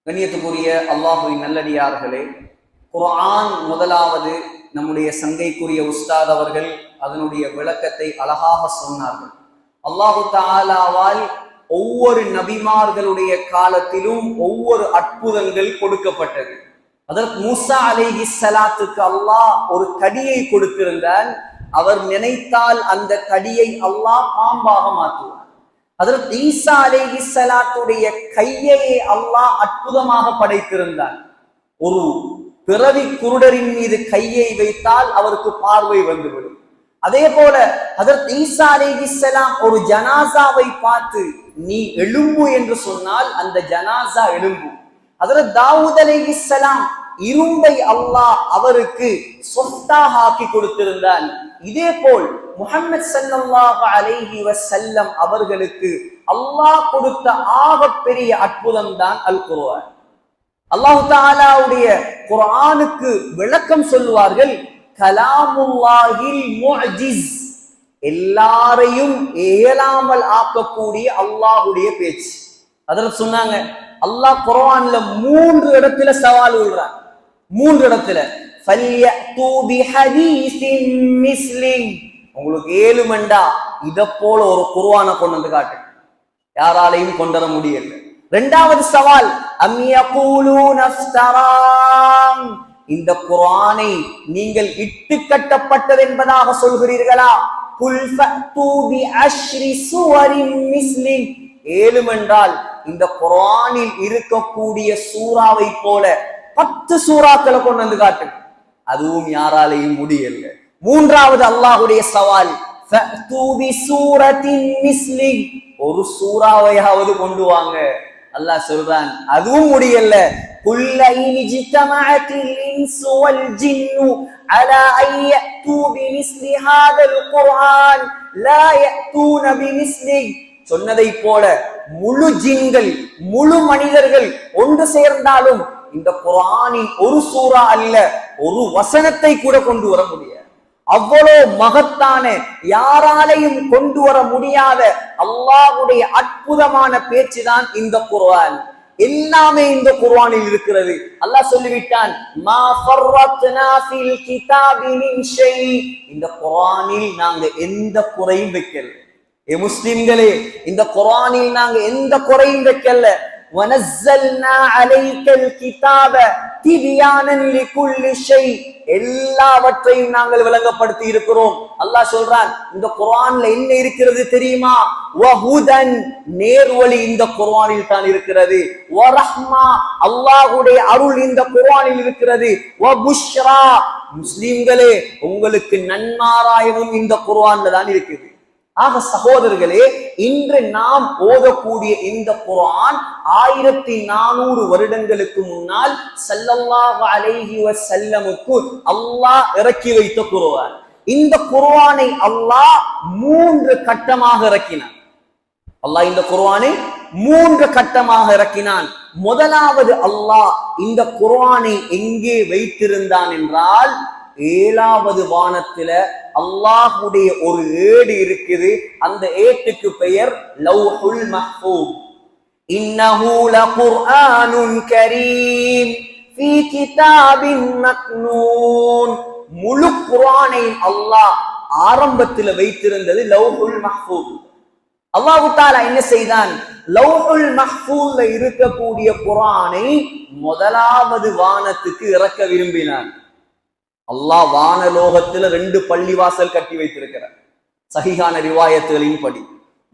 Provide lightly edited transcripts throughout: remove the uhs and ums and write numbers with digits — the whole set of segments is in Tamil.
கண்ணியத்துக்குரிய அல்லாஹுவின் நல்லடியார்களே, குர்ஆன் முதலாவது நம்முடைய சங்கைக்குரிய உஸ்தாத் அவர்கள் அதனுடைய விளக்கத்தை அழகாக சொன்னார்கள். அல்லாஹு தஆலாவால் ஒவ்வொரு நபிமார்களுடைய காலத்திலும் ஒவ்வொரு அற்புதங்கள் கொடுக்கப்பட்டது. அதற்கு மூசா அலைஹிஸ்ஸலாத்துக்கு அல்லாஹ் ஒரு கடியை கொடுத்திருந்தால், அவர் நினைத்தால் அந்த கடியை அல்லாஹ் பாம்பாக மாற்றுவார். அதற்கு ஈசா அலைஹிஸ்ஸலாத்துடைய கையை அல்லாஹ் அற்புதமாக படைத்திருந்தார். ஒரு பிறவி குருடரின் மீது கையை வைத்தால் அவருக்கு பார்வை வந்துவிடும். அதே போல அதற்கு ஈசா அலைஹிஸ்ஸலாம் ஒரு ஜனாசாவை பார்த்து நீ எழும்பு என்று சொன்னால் அந்த ஜனாசா எழும்பும். அதற்கு தாவூத் அலைஹிஸ்ஸலாம் இரும்பை அல்லாஹ் அவருக்கு சொத்தாக ஆக்கி கொடுத்திருந்தார். இதே போல் முஹம்மது ஸல்லல்லாஹு அலைஹி வஸல்லம் அவர்களுக்கு அல்லாஹ் கொடுத்த ஆகப்பெரிய அற்புதம் தான் அல் குர்ஆன். அல்லாஹ் தஆலாவுடைய குர்ஆனுக்கு விளக்கம் சொல்வார்கள், கலாமுல்லாஹில் முஅஜிஸ், எல்லாரையும் ஏலாமல் ஆக்கக்கூடிய அல்லாஹ்வுடைய பேச்சு. அதற்கு சொன்னாங்க, அல்லாஹ் குர்ஆன்ல 3 இடத்துல சவால் விடுறான். 3 இடத்துல ஃபல்யது பிஹதீஸின் மிஸ்லி, உங்களுக்கு ஏழுமண்டா இத போல ஒரு குர்ஆனை கொண்டு வந்து காட்டு. யாராலையும் கொண்டு வர முடியல. 2வது சவால், அம் யகூலூன இஃப்தரா, இந்த குர்ஆனை நீங்கள் இட்டு கட்டப்பட்டது என்பதாக சொல்கிறீர்களா? குல் ஃபது பி அஷ்ரி சுவரின் மிஸ்லி, ஏழுமென்றால் இந்த குர்ஆனில் இருக்கக்கூடிய சூறாவை போல 10 சூறாக்களை கொண்டு வந்து காட்டு. அதுவும் யாராலையும் முடியல. 3வது அல்லாஹ்வுடைய சவால், ஃபது பி சூரத்தின் மிஸ்லி, ஒரு சூறாவையாவது கொண்டு வாங்க. அல்லாஹ் சொல்றான், அதுவும் முடியல. குல் ஐனி ஜிதமஅத்தில் இன்சு வல் ஜின்னு அலா அன் யஅது பிமிஸ்லி ஹாதல் குர்ஆன் லா யஅதூன பிமிஸ்லி, சொன்னதை போல முழு ஜின்கள் முழு மனிதர்கள் ஒன்று சேர்ந்தாலும் இந்த குர்ஆனின் ஒரு சூரா அல்ல, ஒரு வசனத்தை கூட கொண்டு வர முடியாது. அவ்வளவு மகத்தான, யாராலையும் கொண்டு வர முடியாத அல்லாஹ்வுடைய அற்புதமான பேச்சுதான் இந்த குர்ஆன். எல்லாமே இந்த குர்ஆனில் இருக்கிறது. அல்லாஹ் சொல்லிவிட்டான், மா ஃபர்ரத்னா ஃபில் கிதாபி மின் ஷை, இந்த குர்ஆனில் நாங்க எந்த குறையும் வைக்கல. ஏ முஸ்லிம்களே, இந்த குர்ஆனில் நாங்க எந்த குறையும் வைக்கல. வனஸ்ஸல்னா அலைக்கல் கிதாப திபியானன் லிகுல்லி ஷை, எல்லாவற்றையும் நாங்கள் விளங்கப்படுத்தி இருக்கிறோம். அல்லாஹ் சொல்றான், இந்த குர்ஆன்ல என்ன இருக்கிறது தெரியுமா? வஹுதன், நேர்வழி இந்த குர்ஆனில் தான் இருக்கிறது. வரஹ்மா, அல்லாஹ்வுடைய அருள் இந்த குர்ஆனில் இருக்கிறது. வபுஷ்ரா, முஸ்லிம்களே உங்களுக்கு நன்மாராயமும் இந்த குர்ஆன்ல தான் இருக்குது. ஆக சகோதரர்களே, இன்று நாம் ஓதக்கூடிய இந்த குர்ஆன் 1400 வருடங்களுக்கு முன்னால் ஸல்லல்லாஹு அலைஹி வஸல்லமுக்கு அல்லாஹ் இறக்கி வைத்த குர்ஆன். இந்த குர்ஆனை அல்லாஹ் 3 கட்டமாக இறக்கினான். அல்லாஹ் இந்த குர்ஆனை 3 கட்டமாக இறக்கினான். முதலாவது அல்லாஹ் இந்த குர்ஆனை எங்கே வைத்திருந்தான் என்றால், 7வது வானத்துல அல்லாஹ்வுடைய ஒரு ஏடு இருக்குது. அந்த ஏட்டுக்கு பெயர் லவ்ஹுல் மஹ்ஃபூஸ். இன்னஹு லகுர்ஆனுன் கரீம் ஃபீ கிதாபின் மக்னூன், முழு குர்ஆனை அல்லாஹ் ஆரம்பத்தில் வைத்திருந்தது லவ்ஹுல் மஹ்ஃபூஸ். அல்லாஹ் தஆலா என்ன செய்தான்? லவ்ஹுல் மஹ்ஃபூஸ்ல இருக்கக்கூடிய குர்ஆனை முதலாவது வானத்துக்கு இறக்க விரும்பினான். அல்லாஹ் வானலோகத்துல 2 பள்ளிவாசல் கட்டி வைத்திருக்கிறார். சஹீஹான ரிவாயத்துகளின் படி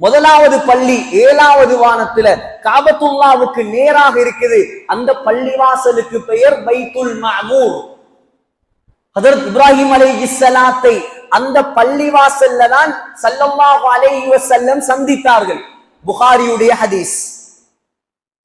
முதலாவது பள்ளி 7வது வானத்துல காபத்துல்லாவுக்கு நேராக இருக்குது. அந்த பள்ளிவாசலுக்கு பெயர் பைத்துல் மஅமூர். ஹஜ்ரத் இப்ராஹிம் அலைஹிஸ்ஸலாத்தை அந்த பள்ளிவாசல்ல தான் ஸல்லல்லாஹு அலைஹி வஸல்லம் சந்தித்தார்கள். புகாரியுடைய ஹதீஸ்,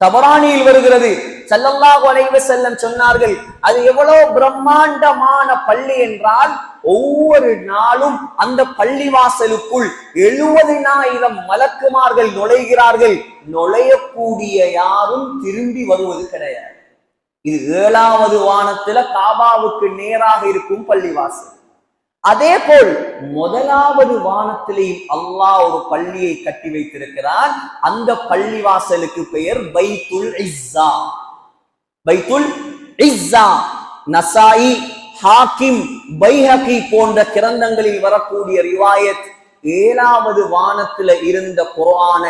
தபரானியில் வருகிறது. ஸல்லல்லாஹு அலைஹி வஸல்லம் சொன்னார்கள், அது எவ்வளவு பிரம்மாண்டமான பள்ளி என்றால், ஒவ்வொரு நாளும் அந்த பள்ளிவாசலுக்குள் 70,000 மலக்குமார்கள் நுழைகிறார்கள். நுழையக்கூடிய யாரும் திரும்பி வருவது கிடையாது. இது 7வது வானத்துல காபாவுக்கு நேராக இருக்கும் பள்ளிவாசல். அதே போல் முதலாவது வானத்திலேயும் அல்லாஹ் ஒரு பள்ளியை கட்டி வைத்திருக்கிறான். அந்த பள்ளிவாசலுக்கு பெயர் பைத்துல் இஸ்ஸா. பைத்துல் இஸ்ஸா, நசாயி, ஹாக்கிம், பைஹகி போன்ற கிரந்தங்களில் வரக்கூடிய ரிவாயத் 7வது வானத்துல இருந்த குர்ஆன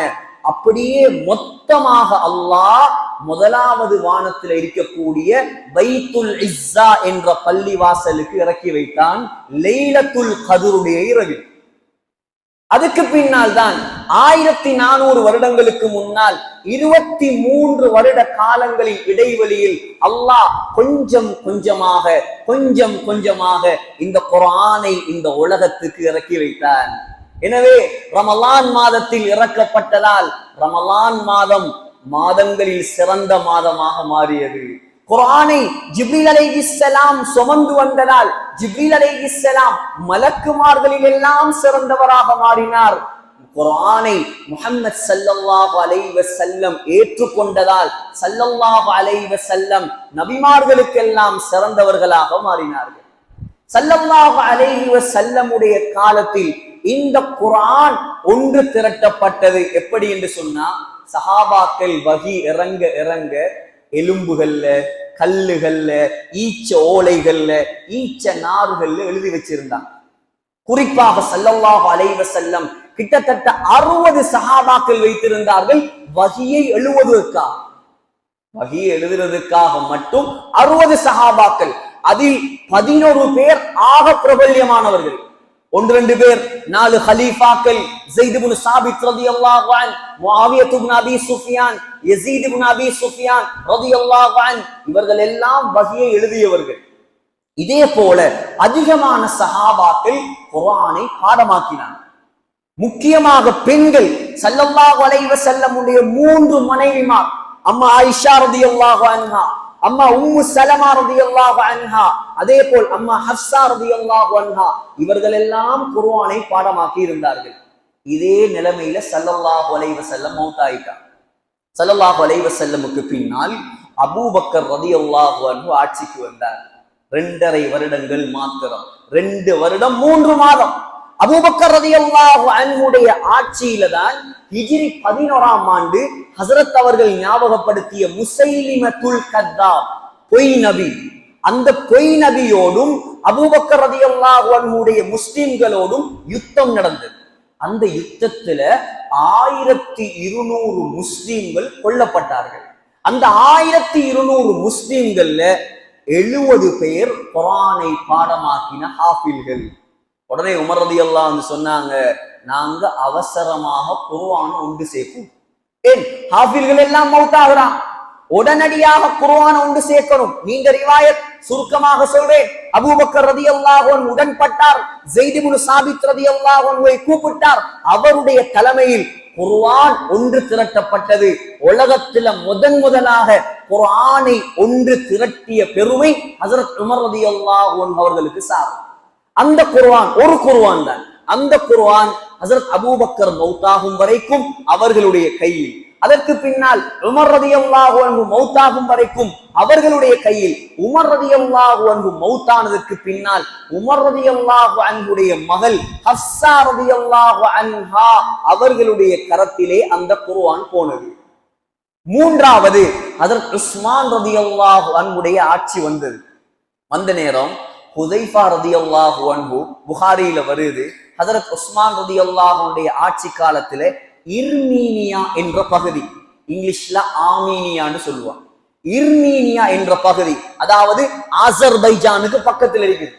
அப்படியே மொத்தமாக அல்லாஹ் 1வது வானத்தில் இருக்கக்கூடிய பைத்துல் இஸ்ஸா என்ற பள்ளிவாசலுக்கு இறக்கி வைத்தான் லைலத்துல் கத்ருடைய இரவில். அதுக்கு பின்னால் தான் 1400 வருடங்களுக்கு முன்னால் 23 வருட காலங்களின் இடைவெளியில் அல்லாஹ் கொஞ்சம் கொஞ்சமாக இந்த குர்ஆனை இந்த உலகத்துக்கு இறக்கி வைத்தான். எனவே ரமலான் மாதத்தில் இறக்கப்பட்டதால் ரமலான் மாதம் மாதங்களில் சிறந்த மாதமாக மாறியது. குர்ஆனை ஜிப்ரீல் அலைஹிஸ்ஸலாம் சுமந்து வந்ததால் ஜிப்ரீல் அலைஹிஸ்ஸலாம் மலக்குமார்களில் எல்லாம் சிறந்தவராக மாறினார். குர்ஆனை முஹம்மத் ஸல்லல்லாஹு அலைஹி வஸல்லம் ஏற்றுக்கொண்டதால் ஸல்லல்லாஹு அலைஹி வஸல்லம் நபிமார்களுக்கெல்லாம் சிறந்தவர்களாக மாறினார்கள். ஸல்லல்லாஹு அலைஹி வஸல்லமுடைய காலத்தில் இந்த குர்ஆன் ஒன்று திரட்டப்பட்டது. எப்படி என்று சொன்னா, சஹாபாக்கள் வஹி இறங்க இறங்க எலும்புகள்ல, கல்லுகள்ல, ஈச்ச ஓலைகள்ல, ஈச்ச நார்கள்ல எழுதி வச்சிருந்தாங்க. குறிப்பாக ஸல்லல்லாஹு அலைஹி வஸல்லம் கிட்டத்தட்ட 60 சஹாபாக்கள் வைத்திருந்தார்கள் வஹியை எழுதுவதற்காக மட்டும் 60 சஹாபாக்கள். அதில் 11 பேர் ஆக பிரபல்யமானவர்கள். 1-2 பேர் 4 ஹலீஃபாக்கள், ஸைத் இப்னு சாபித் ரலியல்லாஹு அன்ஹு, முஆவியத் இப்னு அபீ சுஃபியான், யஸீத் இப்னு அபீ சுஃபியான் ரலியல்லாஹு அன்ஹு, இவர்கள் எல்லாம் வஹியை எழுதியவர்கள். இதே போல அதிகமான சஹாபாக்கள் குர்ஆனை பாடமாக்கினார். முக்கியமாக பெண்கள். ஸல்லல்லாஹு அலைஹி வஸல்லமுடைய 3 மனைவிமார், அம்மா ஆயிஷா ரலியல்லாஹு அன்ஹா, அம்மா உம்மு சலமா ரலியல்லாஹு அன்ஹா, அதே போல் அம்மா ஹஃப்ஸா ரலியல்லாஹு அன்ஹா, இவர்கள் எல்லாம் குர்ஆனை பாடமாக்கி இருந்தார்கள். இதே நிலைமையில ஸல்லல்லாஹு அலைஹி வஸல்லம் மௌத்தாயிட்டார். ஸல்லல்லாஹு அலைஹி வஸல்லமுக்கு பின்னால் அபூபக்கர் ரலியல்லாஹு அன்ஹு ஆட்சிக்கு வந்தார். 2.5 வருடங்கள் மாத்திரம், 2 வருடம் 3 மாதம். அபூபக்கர் ரலியல்லாஹு அன்ஹுடைய ஆட்சியில தான் ஹிஜ்ரி 11ஆம் ஆண்டு ஹஸரத் அவர்கள் ஞாபகப்படுத்திய முஸைலிமத்துல் கத்தாப், பொய் நபி, அந்த பொய் நபியோடும் அபூபக்கர் ரலியல்லாஹு அன்ஹுடைய முஸ்லிம்களோடும் யுத்தம் நடந்தது. அந்த யுத்தத்துல 1200 முஸ்லிம்கள் கொல்லப்பட்டார்கள். அந்த 1200 முஸ்லிம்கள்ல 70 பேர் குர்ஆனை பாடமாக்கின ஹாஃபில்கள். உடனே உமர் ரலியல்லாஹு அன்ஹு சொன்னாங்க, நாங்க அவசரமாக குர்ஆனை ஒன்று சேர்ப்போம். ஏன் ஹாஃபில்கள் எல்லாம் மௌத்தாகிறான், உடனடியாக குர்ஆனை ஒன்று சேர்க்கணும். நீங்க ரிவாயத் சுருக்கமாக சொல்றேன். அபூபக்கர் ரலியல்லாஹு அன்ஹு உடன்பட்டார். ஸைத் இப்னு சாபித் ரலியல்லாஹு அன்ஹுவை கூப்பிட்டார். அவருடைய தலைமையில் குர்ஆன் ஒன்று திரட்டப்பட்டது. உலகத்துல முதலாக குர்ஆனை ஒன்று திரட்டிய பெருமை ஹஸரத் உமர் ரலியல்லாஹு அன்ஹு அவர்களுக்கு சாரும். அந்த குர்ஆன் ஒரு குர்ஆன் தான். அந்த குர்ஆன் ஹஸரத் அபூபக்கர் மௌத்தாகும் வரைக்கும் அவர்களுடைய கையில், அதற்கு பின்னால் உமர் ரலியல்லாஹு அன்ஹு மௌத்தாகும் வரைக்கும் அவர்களுடைய கையில். உமர் ரலியல்லாஹு அன்ஹு மௌத்தானதற்கு பின்னால் உமர் ரலியல்லாஹு அன்ஹுடைய மகள் ஹஃப்ஸா ரலியல்லாஹு அன்ஹா அவர்களுடைய கரத்திலே அந்த குர்ஆன் போனது. 3வது ஹஸரத் உஸ்மான் ரலியல்லாஹு அன்ஹுடைய ஆட்சி வந்தது. வந்த நேரம் ஹுதைஃபா ரலியல்லாஹு அன்ஹு, புகாரியில வருது, ஹஸரத் உஸ்மான் ரலியல்லாஹு அன்ஹுடைய ஆட்சி காலத்துல இர்மீனியா என்ற பகுதி, இங்கிலீஷ்ல ஆர்மீனியான்னு சொல்லுவாங்க, இர்மீனியா என்ற பகுதி, அதாவது ஆசர்பைஜானுக்கு பக்கத்துல இருக்குது.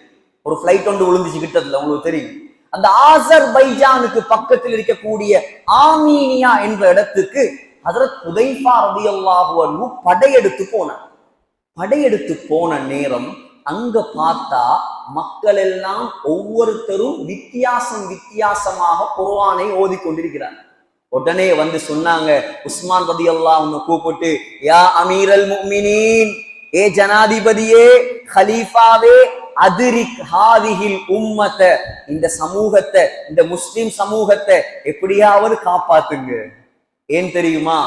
ஒரு பிளைட் ஒன்று விழுந்துச்சு கிட்டத்துல, உங்களுக்கு தெரியும். அந்த ஆசர்பைஜானுக்கு பக்கத்தில் இருக்கக்கூடிய ஆர்மீனியா என்ற இடத்துக்கு ஹஸரத் ஹுதைஃபா ரலியல்லாஹு அன்ஹு படையெடுத்து போனார். படையெடுத்து போன நேரம் அங்க பார்த்தா மக்கள் எல்லாம் ஒவ்வொருத்தரும் வித்தியாசமாக குர்ஆனை ஓதிக்கொண்டிருக்கிறார். உடனே வந்து சொன்னாங்க, உஸ்மான் ரலியல்லாஹு அன்ஹு கூப்பிட்டு, யா அமீரல் முஃமினீன், ஏ ஜனாதிபதியே, கலீஃபாவே, அதிரிக் ஹாதிஹில் உம்மத, இந்த சமூகத்தை, இந்த முஸ்லிம் சமூகத்தை எப்படியாவது காப்பாத்துங்க. ஏன் தெரியுமா?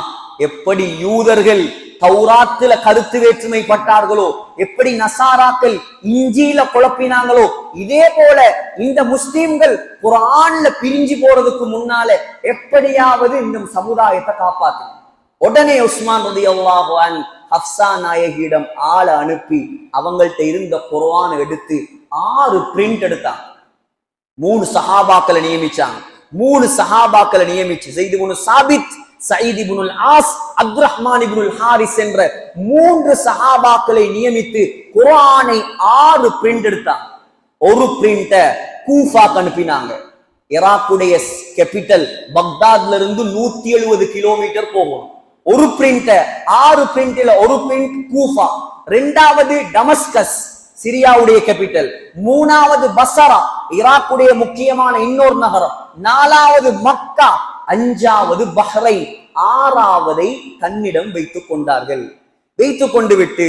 எப்படி யூதர்கள் தௌராத்துல கருத்து வேற்றுமை பட்டார்களோ, எப்படி நசாராக்கள் இஞ்சியில குழப்பினாங்களோ, இதே போல இந்த முஸ்லிம்கள் குர்ஆன்ல பிரிஞ்சு போறதுக்கு முன்னால எப்படியாவது இந்த சமுதாயத்தை காப்பாத்து. உடனே உஸ்மான் ரலியல்லாஹு அன்ஹு ஹப்சா நாயகியிடம் ஆளை அனுப்பி அவங்கள்ட்ட இருந்த குர்ஆனை எடுத்து 6 பிரிண்ட் எடுத்தாங்க. 3 சஹாபாக்களை நியமிச்சாங்க. 3 சஹாபாக்களை நியமிச்சு ஸைத் இப்னு சாபித், சயீத் இப்னுல் ஆஸ், அப்துர்ரஹ்மான் இப்னுல் ஹாரிஸ் என்ற 3 சஹாபாக்களை நியமித்து குர்ஆனை 6 பிரிண்ட் எடுத்தாங்க. ஒரு பிரிண்ட கூஃபாக்கு அனுப்பினாங்க. ஈராக்குடைய கேபிட்டல் பக்தாத்ல இருந்து 170 கிலோமீட்டர் போகும். ஒரு பிரிண்ட 6 பிரிண்ட்ல ஒரு பிரிண்ட் கூஃபா, 2வது டமஸ்கஸ் சிரியாவுடைய கேபிட்டல், 3வது பஸ்ரா ஈராக்குடைய முக்கியமான இன்னொரு நகரம், 4வது மக்கா, 5வது பஹ்ரைன், 6வதை தன்னிடம் வைத்துக் கொண்டார்கள். வைத்துக் கொண்டு விட்டு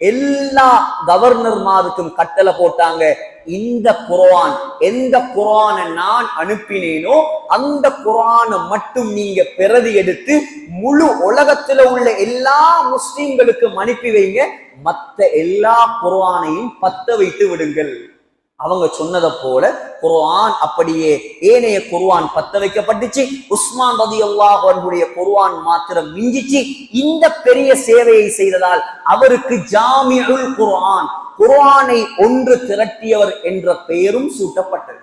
எல்லா கவர்னர்மாருக்கும் கட்டளை போட்டாங்க, இந்த குர்ஆன் எந்த குர்ஆனை நான் அனுப்பினேனோ அந்த குர்ஆனை மட்டும் நீங்க பிரதி எடுத்து முழு உலகத்துல உள்ள எல்லா முஸ்லிம்களுக்கும் அனுப்பி வைங்க, மத்த எல்லா குர்ஆனையும் பத்த வைத்து விடுங்கள். அவங்க சொன்னதை போல குர்ஆன் அப்படியே ஏனைய குர்ஆன் பத்த வைக்கப்பட்டுச்சு. உஸ்மான் ரலியல்லாஹு அன்ஹுடைய குர்ஆன் மாத்திரம் மிஞ்சிச்சு. இந்த பெரிய சேவையை செய்ததால் அவருக்கு ஜாமிஉல் குர்ஆன், குர்ஆனை ஒன்று திரட்டியவர் என்ற பெயரும் சூட்டப்பட்டது.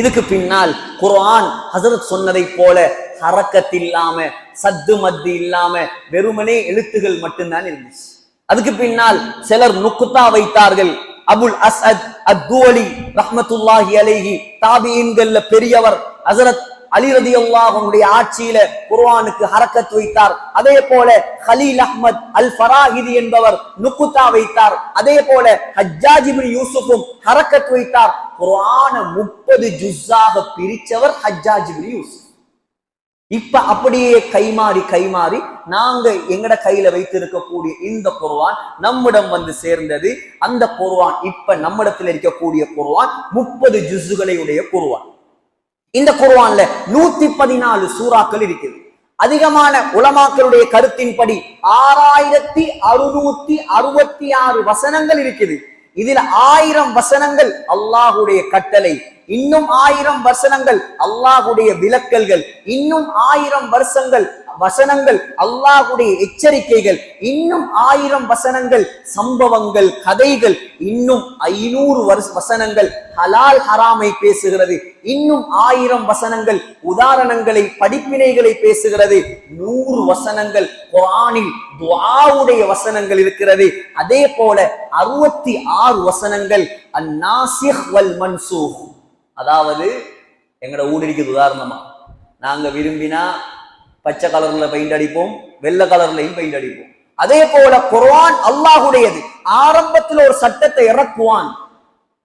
இதுக்கு பின்னால் குர்ஆன் ஹஜ்ரத் சொன்னதை போல ஹரக்கத் இல்லாம, சத்து மத்து இல்லாம வெறுமனே எழுத்துகள் மட்டும்தான் இருந்துச்சு. அதுக்கு பின்னால் சிலர் நுக்தா வைத்தார்கள். அபுல் அஸ்அத் அத்-துவலி ரஹ்மத்துல்லாஹி அலைஹி தாபிஈன்கள்ல பெரியவர். ஹஜ்ரத் அலி ரலியல்லாஹு அன்ஹுடைய ஆட்சியில குர்ஆனுக்கு ஹரக்கத் வைத்தார். அதே போல கலீல் அஹ்மத் அல் ஃபராஹிதி என்பவர் நுக்தா வைத்தார். அதே போல ஹஜ்ஜாஜ் இப்னு யூசுஃபும் ஹரக்கத் வைத்தார். குர்ஆனை 30 ஜுஸ்ஸாக பிரிச்சவர் ஹஜ்ஜாஜ் இப்னு யூசுஃப். இப்ப அப்படியே கைமாறி நாங்க எங்கட கையில வைத்திருக்கக்கூடிய இந்த குர்ஆன் நம்மிடம் வந்து சேர்ந்தது. அந்த குர்ஆன் இப்ப நம்மிடத்தில் இருக்கக்கூடிய குர்ஆன் 30 ஜுஸ்களை உடைய குர்ஆன். இந்த குர்ஆன்ல 114 சூறாக்கள் இருக்குது. அதிகமான உலமாக்களுடைய கருத்தின்படி 6666 வசனங்கள் இருக்குது. இதில் 1000 வசனங்கள் அல்லாஹுடைய கட்டளை, இன்னும் 1000 வசனங்கள் அல்லாஹுடைய விலக்கல்கள், இன்னும் 1000 வசனங்கள் அல்லாஹுடைய எச்சரிக்கைகள், இன்னும் 1000 வசனங்கள் சம்பவங்கள், கதைகள், இன்னும் 500 வசனங்கள் ஹலால் ஹராமை பேசுகிறது, இன்னும் 1000 வசனங்கள் உதாரணங்களை, படிப்பினைகளை பேசுகிறது, 100 வசனங்கள் குர்ஆனில் துஆவுடைய வசனங்கள் இருக்கிறது. அதே போல 66 வசனங்கள் அன்-நாசிஹ் வல் மன்சூஹ். அதாவது எங்கட ஊர் இருக்குது. உதாரணமா நாங்க விரும்பினா பச்சை கலர்ல பெயிண்ட் அடிப்போம், வெள்ளை கலர்லையும் பெயிண்ட் அடிப்போம். அதே போல குர்ஆன் அல்லாஹுடையது. ஆரம்பத்தில் ஒரு சட்டத்தை இறக்குவான்,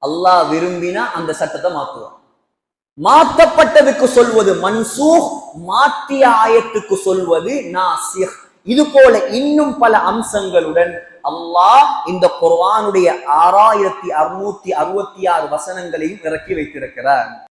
அல்லாஹ் விரும்பினா அந்த சட்டத்தை மாற்றுவான். மாற்றப்பட்டதுக்கு சொல்வது மன்சூஹ், மாற்றிய ஆயத்துக்கு சொல்வது நாசிஹ். இது போல இன்னும் பல அம்சங்களுடன் அல்லாஹ் இந்த குர்ஆனுடைய 6666 வசனங்களையும் இறக்கி வைத்திருக்கிறார்.